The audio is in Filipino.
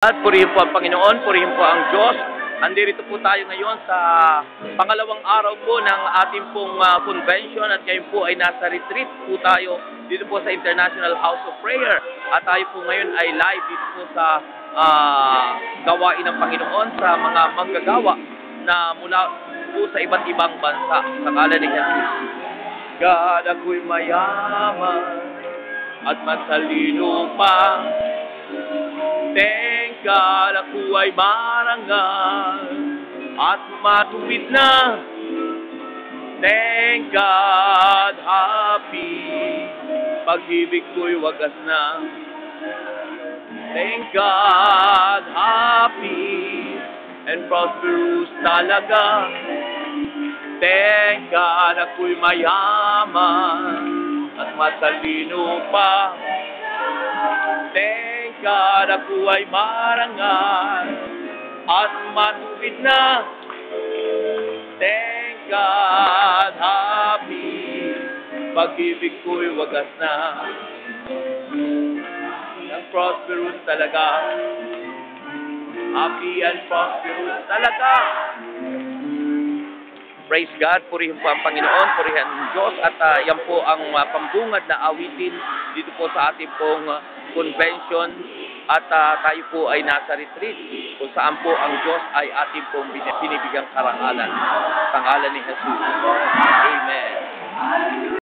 At purihin po ang Panginoon, purihin po ang Diyos. Andirito po tayo ngayon sa pangalawang araw po ng ating pong convention at ngayon po ay nasa retreat po tayo dito po sa International House of Prayer. At tayo po ngayon ay live dito po sa gawain ng Panginoon sa mga manggagawa na mula po sa iba't ibang bansa sa ngalan ni Jesus. God, ako'y mayaman at matalino pa. Thank God, ako ay marangal at matuwid na. Thank God, happy, pag-ibig ko'y wagas na. Thank God, happy, and prosperous talaga. Thank God, ako'y mayaman at matalino pa. Thank God, ako ay marangal at matuwid na. Thank God, happy, pag-ibig ko'y wagas na. Ang prosperous talaga. Happy and prosperous talaga. Praise God, purihin po ang Panginoon, purihin ang Diyos, at yan po ang pambungad na awitin dito po sa ating pong convention, at tayo po ay nasa retreat kung saan po ang Diyos ay ating pong binibigyang karangalan. Sa ngalan ni Jesus. Amen.